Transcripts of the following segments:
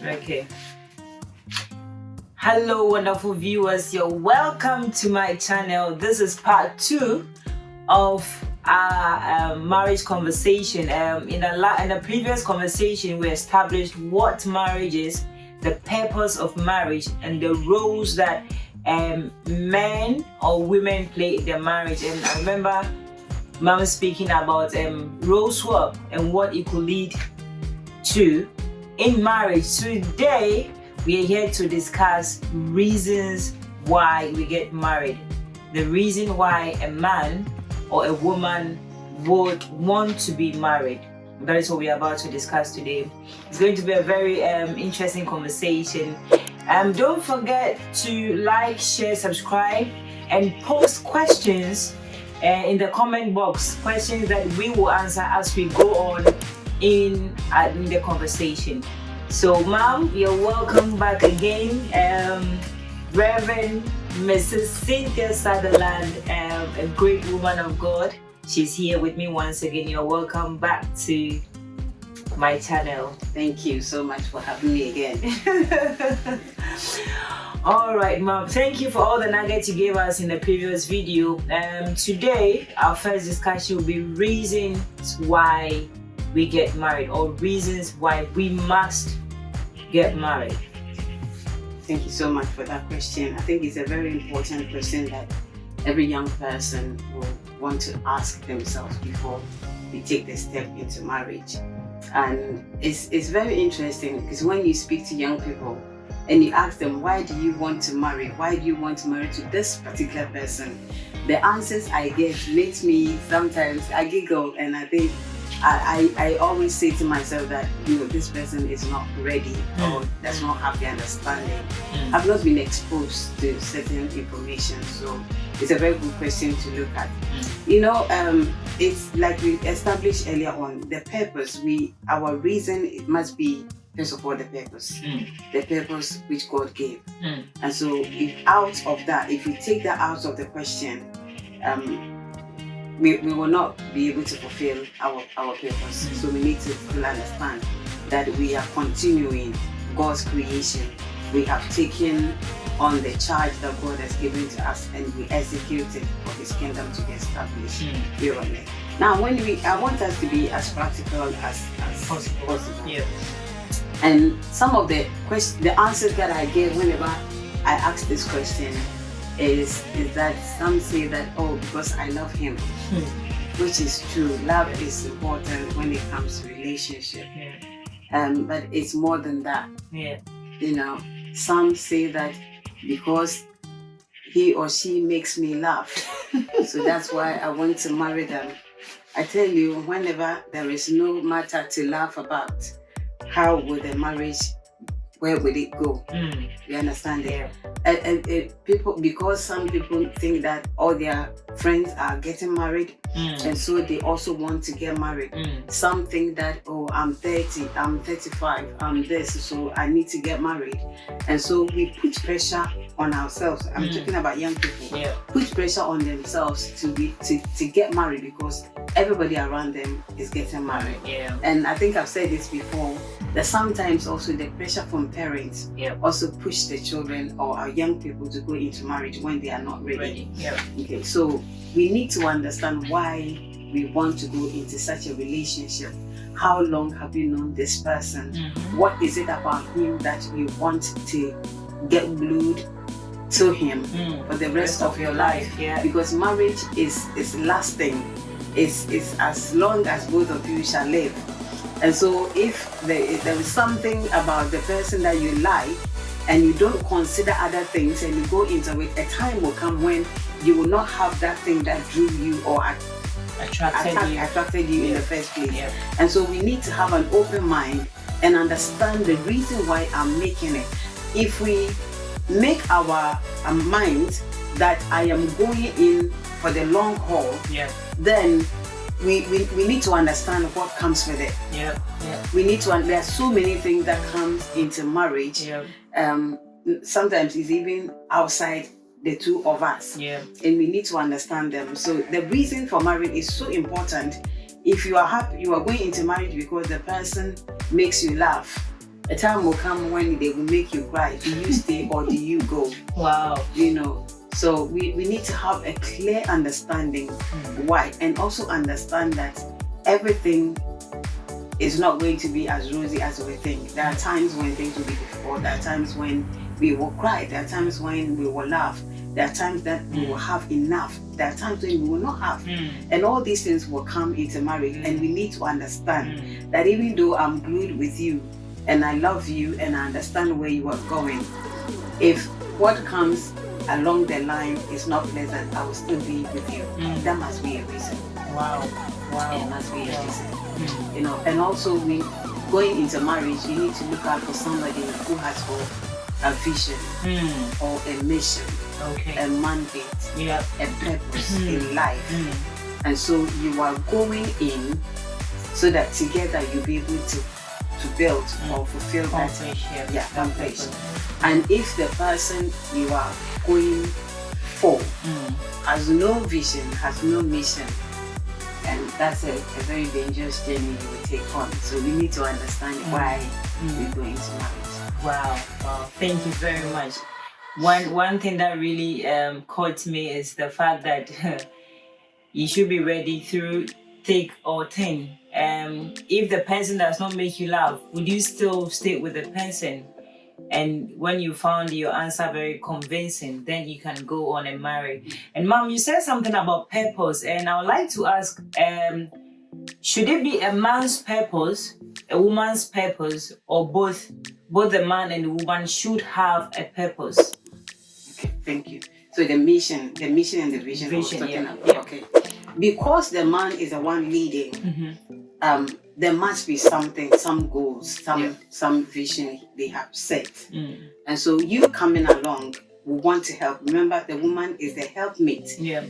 Okay. Hello, wonderful viewers. You're welcome to my channel. This is part 2 of our marriage conversation. In the previous conversation, we established what marriage is, the purpose of marriage, and the roles that men or women play in their marriage. And I remember Mom speaking about role swap and what it could lead to in marriage. Today, we are here to discuss reasons why we get married. The reason why a man or a woman would want to be married. That is what we are about to discuss today. It's going to be a very interesting conversation. Don't forget to like, share, subscribe, and post questions in the comment box. Questions that we will answer as we go on in the conversation. So, Mom, you're welcome back again. Reverend Mrs. Cynthia Sutherland, a great woman of God. She's here with me once again. You're welcome back to my channel. Thank you so much for having me again. All right, Mom. Thank you for all the nuggets you gave us in the previous video. Today, our first discussion will be reasons why we get married, or reasons why we must get married. Thank you so much for that question. I think it's a very important question that every young person will want to ask themselves before they take the step into marriage. And it's very interesting because when you speak to young people and you ask them, why do you want to marry? Why do you want to marry to this particular person? The answers I get makes me, sometimes I giggle, and I think I always say to myself that, this person is not ready or does not have the understanding. I've not been exposed to certain information, so it's a very good question to look at. It's like we established earlier on, the purpose, our reason, it must be, first of all, the purpose which God gave. And so if you take that out of the question, we will not be able to fulfill our purpose. So we need to understand that we are continuing God's creation. We have taken on the charge that God has given to us, and we execute it for His kingdom to be established here on earth. Now, I want us to be as practical as possible. Yeah. And some of the answers that I gave whenever I ask this question is that some say that, because I love him, which is true. Love is important when it comes to relationship. But it's more than that. Some say that because he or she makes me laugh, so that's why I want to marry them. I tell you, whenever there is no matter to laugh about, how would the marriage, where would it go? You understand it? And people, because some people think that all their friends are getting married, and so they also want to get married. Some think that, I'm 30, I'm 35, I'm this, so I need to get married. And so we put pressure on ourselves. I'm talking about young people. Put pressure on themselves to get married because everybody around them is getting married. And I think I've said this before, that sometimes also the pressure from parents also push the children or our young people to go into marriage when they are not ready. Okay, so we need to understand why we want to go into such a relationship. How long have you known this person? What is it about him that you want to get glued to him for the rest of your life? Because marriage is lasting. It's as long as both of you shall live. And so if there is something about the person that you like and you don't consider other things and you go into it, a time will come when you will not have that thing that drew you or attracted you in the first place. And so we need to have an open mind and understand the reason why I'm making it. If we make our mind that I am going in for the long haul, then we need to understand what comes with it. We need to. There are so many things that comes into marriage. Sometimes it's even outside the two of us, and we need to understand them. So the reason for marriage is so important. If you are happy, you are going into marriage because the person makes you laugh, A time will come when they will make you cry. Do you stay or do you go? Wow. You know, so we need to have a clear understanding why, and also understand that everything is not going to be as rosy as we think. There are times when things will be difficult. There are times when we will cry. There are times when we will laugh. There are times that we will have enough. There are times when we will not have. And all these things will come into marriage. And we need to understand that even though I'm glued with you and I love you and I understand where you are going, if what comes along the line is not pleasant, I will still be with you. That must be a reason. Wow. It must be a reason. You know, and also we going into marriage, you need to look out for somebody who has a vision or a mission, a mandate, a purpose in life. And so you are going in so that together you'll be able to build or fulfill that foundation. And if the person you are going for has no vision, has no mission, and that's a very dangerous journey you will take on. So we need to understand why we're going to marriage. Wow. Thank you very much. One thing that really caught me is the fact that you should be ready through thick or thin. If the person does not make you laugh, would you still stay with the person? And when you found your answer very convincing, then you can go on and marry. And Mom, you said something about purpose, and I would like to ask, should it be a man's purpose, a woman's purpose, or both the man and the woman should have a purpose? Okay, thank you. So the mission and the vision I was talking about. Okay. Because the man is the one leading, there must be something, some goals, some vision they have set. And so you coming along will want to help. Remember, the woman is the helpmate.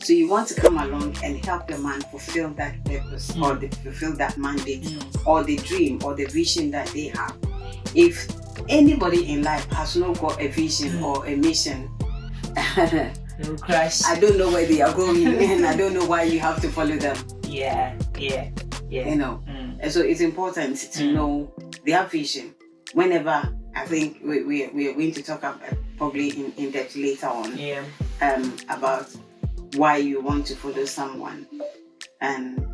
So you want to come along and help the man fulfill that purpose or fulfill that mandate or the dream or the vision that they have. If anybody in life has not got a vision or a mission, crash. I don't know where they are going and I don't know why you have to follow them. You know, and so it's important to know their vision. Whenever I think we are going to talk about probably in depth later on about why you want to follow someone, and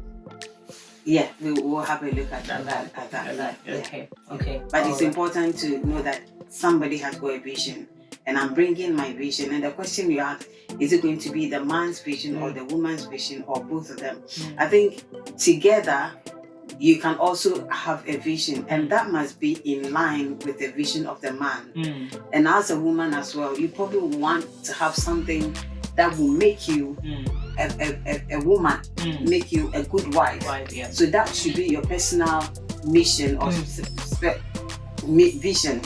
we will have a look at that. Okay. But it's important to know that somebody has got a vision. And I'm bringing my vision. And the question you ask, is it going to be the man's vision or the woman's vision or both of them? I think together you can also have a vision, and that must be in line with the vision of the man. And as a woman as well, you probably want to have something that will make you a woman, make you a good wife. So that should be your personal mission or vision,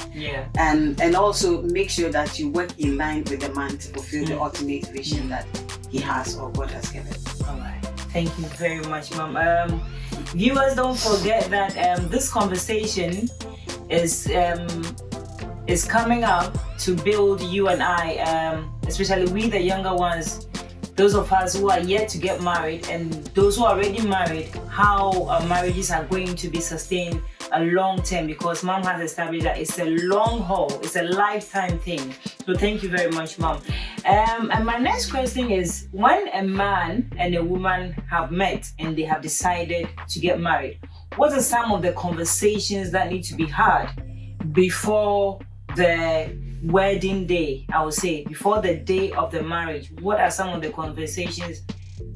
and also make sure that you work in line with the man to fulfill the ultimate vision that he has or God has given. All right, thank you very much, Mom. Viewers, don't forget that this conversation is coming up to build you and I, especially we the younger ones, those of us who are yet to get married, and those who are already married, how our marriages are going to be sustained a long term, because Mom has established that it's a long haul, it's a lifetime thing. So thank you very much, Mom. And my next question is, when a man and a woman have met and they have decided to get married, what are some of the conversations that need to be had before the wedding day? I would say before the day of the marriage. What are some of the conversations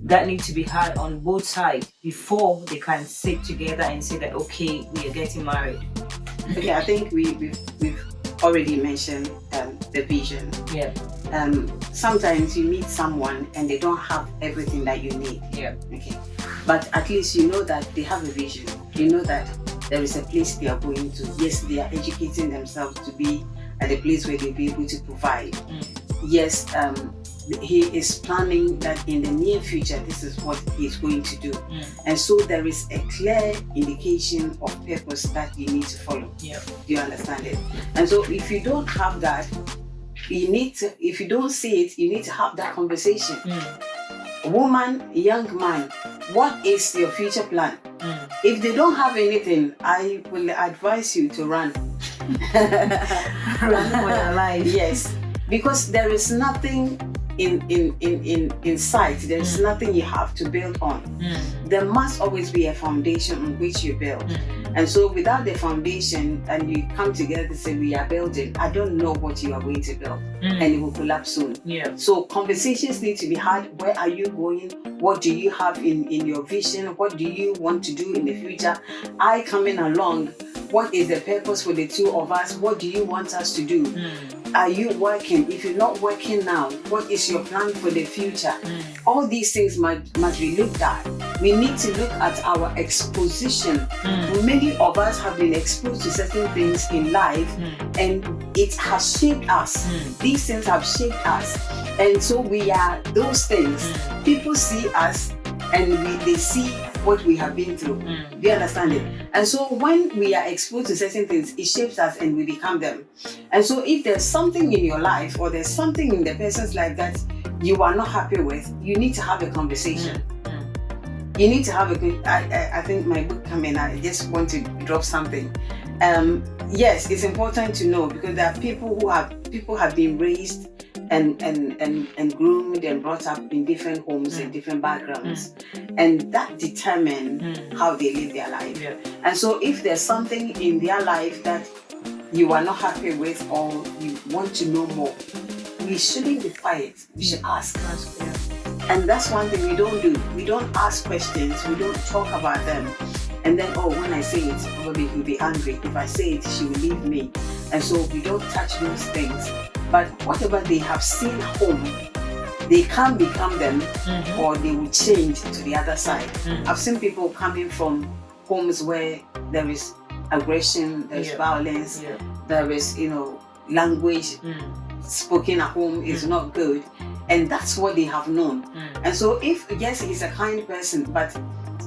that need to be had on both sides before they can sit together and say that, okay, we are getting married? Okay, I think we've already mentioned the vision. Sometimes you meet someone and they don't have everything that you need. Okay, but at least you know that they have a vision. You know that there is a place they are going to. Yes, they are educating themselves to be at a place where they'll be able to provide. Yes, he is planning that in the near future, this is what he's going to do. And so there is a clear indication of purpose that you need to follow. Do you understand it? And so if you don't have that, if you don't see it, you need to have that conversation. Woman, young man, what is your future plan? If they don't have anything, I will advise you to run. Run for your life. Yes, because there is nothing in sight. There is nothing you have to build on. There must always be a foundation on which you build. And so without the foundation, and you come together to say we are building, I don't know what you are going to build, and it will collapse soon. Yeah. So conversations need to be had. Where are you going? What do you have in your vision? What do you want to do in the future? I coming along. What is the purpose for the two of us? What do you want us to do? Are you working? If you're not working now, what is your plan for the future? All these things must be looked at. We need to look at our exposition. Many of us have been exposed to certain things in life, and it has shaped us. These things have shaped us. And so we are those things. People see us, and they see what we have been through. Do you understand it? And so when we are exposed to certain things, it shapes us and we become them. And so if there's something in your life, or there's something in the person's life that you are not happy with, you need to have a conversation. You need to have a good, I think my book coming, I just want to drop something. Yes, it's important to know, because there are people have been raised and groomed and brought up in different homes and different backgrounds, and that determines how they live their life. And so if there's something in their life that you are not happy with, or you want to know more, we shouldn't be quiet. We should ask. And that's one thing we don't do. We don't ask questions. We don't talk about them. And then, when I say it, probably he'll be angry. If I say it, she will leave me. And so we don't touch those things. But whatever they have seen at home, they can become them, or they will change to the other side. I've seen people coming from homes where there is aggression, there is violence, there is, language spoken at home is not good. And that's what they have known. And so if, yes, he's a kind person, but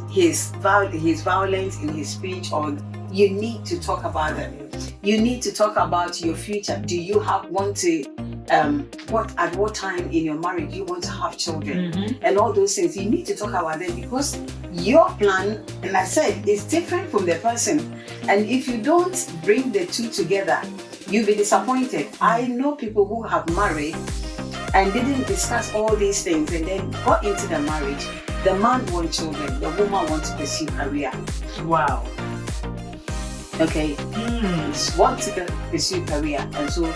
he's violent in his speech, or you need to talk about them. You need to talk about your future. Do you want to, at what time in your marriage do you want to have children? And all those things, you need to talk about them, because your plan, and I said, is different from the person. And if you don't bring the two together, you'll be disappointed. I know people who have married and didn't discuss all these things, and then got into the marriage. The man wants children, the woman wants to pursue career. Wow. Okay, want to pursue career, and so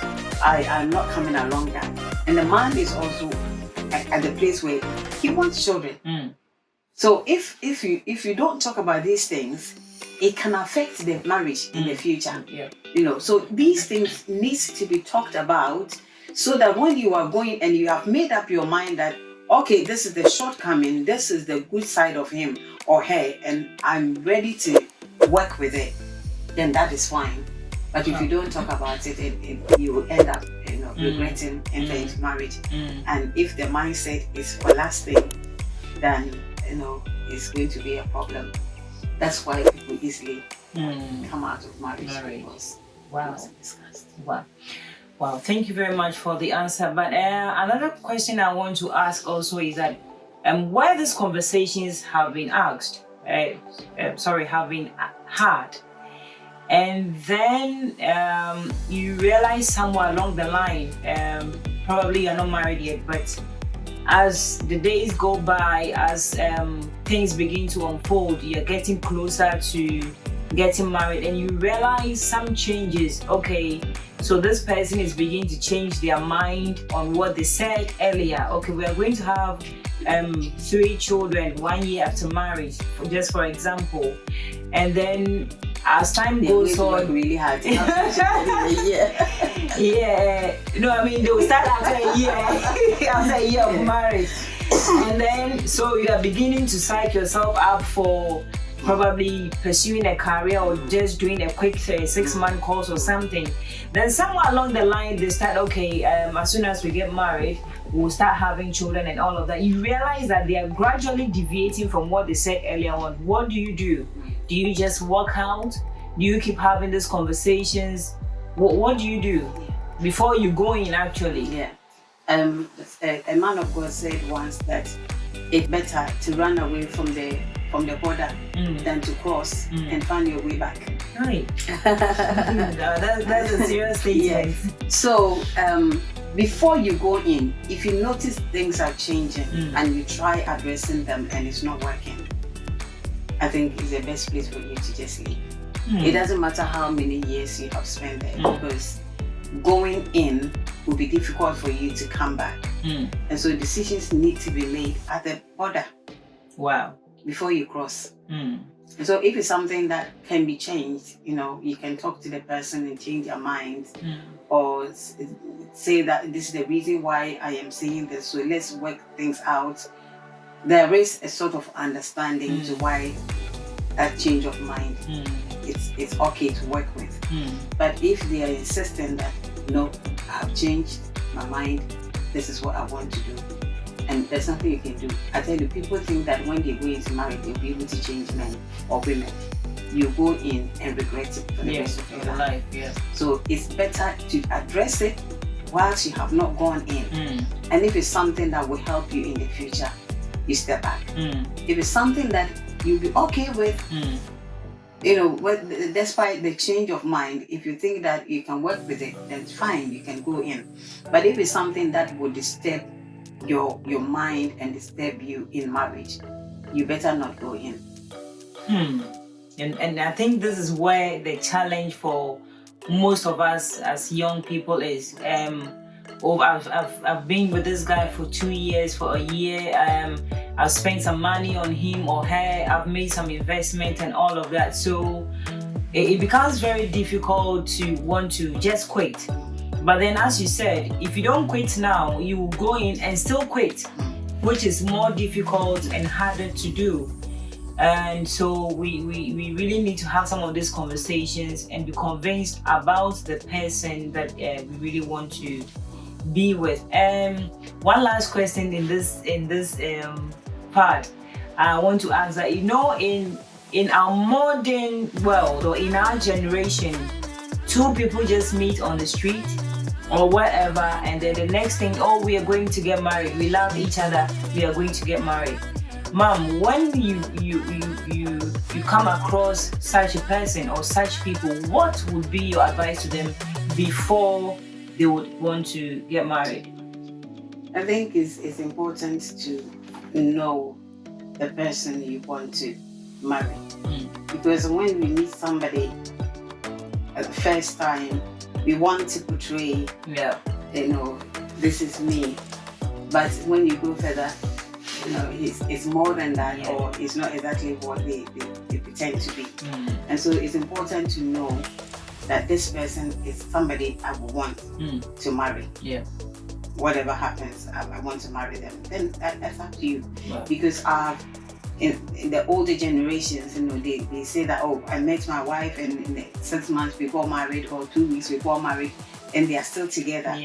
I am not coming along that. And the man is also at the place where he wants children. So if you don't talk about these things, it can affect the marriage in the future. So these things needs to be talked about, so that when you are going and you have made up your mind that, okay, this is the shortcoming, this is the good side of him or her, and I'm ready to work with it, then that is fine. But if you don't talk about it, you will end up, regretting entering into marriage. And if the mindset is for lasting, then it's going to be a problem. That's why people easily come out of marriage. Wow. Wow, thank you very much for the answer. But another question I want to ask also is that where these conversations have been have been had, and then you realize somewhere along the line, probably you're not married yet, but as the days go by, as things begin to unfold, you're getting closer to getting married, and you realize some changes. Okay, so this person is beginning to change their mind on what they said earlier. Okay, we are going to have 3 children 1 year after marriage, just for example. And then as time goes on, really hard. they will start after a year, after a year of marriage. And then, so you are beginning to psych yourself up for probably pursuing a career, or just doing a quick 6-month course or something. Then somewhere along the line, they start, okay, as soon as we get married, we'll start having children and all of that. You realize that they are gradually deviating from what they said earlier on. What do? Do you just walk out? Do you keep having these conversations? What do you do before you go in actually? A man of God said once that it's better to run away from the border than to cross and find your way back. Right. That's a serious statement. Yeah. So before you go in, if you notice things are changing and you try addressing them and it's not working, I think it's the best place for you to just leave. It doesn't matter how many years you have spent there, because going in will be difficult for you to come back. And so decisions need to be made at the border. Wow. Before you cross. So if it's something that can be changed, you can talk to the person and change their mind, or say that this is the reason why I am saying this, so let's work things out. There is a sort of understanding to why that change of mind, it's okay to work with. But if they are insisting that, no, I have changed my mind, this is what I want to do, and there's nothing you can do. I tell you, people think that when they go into marriage, they'll be able to change men or women. You go in and regret it for the rest of your life. So it's better to address it whilst you have not gone in. And if it's something that will help you in the future, you step back. If it's something that you'll be okay with, despite the change of mind, if you think that you can work with it, then it's fine, you can go in. But if it's something that will disturb your mind and disturb you in marriage, you better not go in. And I think this is where the challenge for most of us as young people is. I've been with this guy for 2 years, for a year. I've spent some money on him or her. I've made some investment and all of that. So it becomes very difficult to want to just quit. But then, as you said, if you don't quit now, you will go in and still quit, which is more difficult and harder to do. And so we really need to have some of these conversations and be convinced about the person that we really want to be with. One last question in this part, I want to ask that, in our modern world or in our generation, two people just meet on the street or whatever, and then the next thing, we are going to get married. We love each other. We are going to get married. Mom, when you come across such a person or such people, what would be your advice to them before they would want to get married? I think it's important to know the person you want to marry. Because when we meet somebody at the first time, we want to portray, this is me. But when you go further, it's more than that, or it's not exactly what they pretend to be. And so it's important to know that this person is somebody I would want to marry. Whatever happens, I want to marry them. Then that's up to you. Because in the older generations, they say that, I met my wife and in 6 months we got married, or 2 weeks we got married, and they are still together.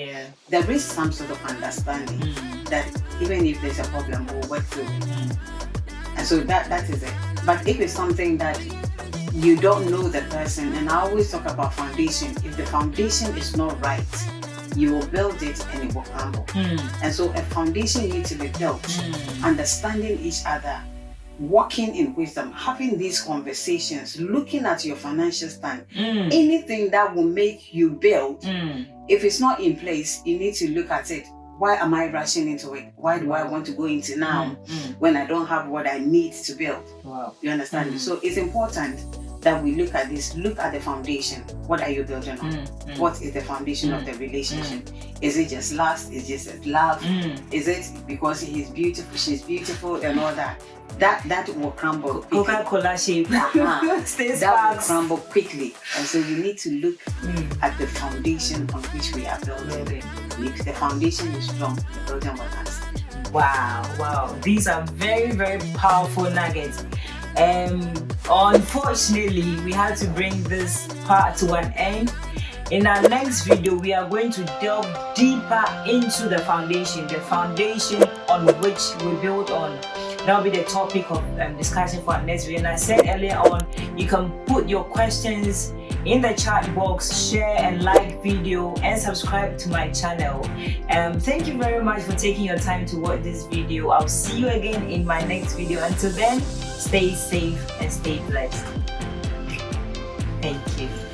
There is some sort of understanding that even if there's a problem, we'll work through it. And so that is it. But if it's something that you don't know the person, and I always talk about foundation, if the foundation is not right, you will build it and it will crumble. And so a foundation needs to be built, understanding each other, walking in wisdom, having these conversations, looking at your financial stand. Anything that will make you build, if it's not in place, you need to look at it. Why am I rushing into it? Why do I want to go into now when I don't have what I need to build? You understand? So it's important that we look at this, look at the foundation. What are you building on? What is the foundation of the relationship? Is it just lust? Is it just love? Is it because he's beautiful, she's beautiful, and all that? That will crumble quickly. Coca-Cola shape. That will crumble quickly. And so you need to look at the foundation on which we are building. If the foundation is strong, the building will last. Wow. These are very, very powerful nuggets. Unfortunately, we had to bring this part to an end. In our next video, we are going to delve deeper into the foundation on which we build on. That will be the topic of discussion for our next video. And I said earlier on, you can put your questions in the chat box, share and like video, and subscribe to my channel. Thank you very much for taking your time to watch this video. I'll see you again in my next video. Until then, stay safe and stay blessed. Thank you.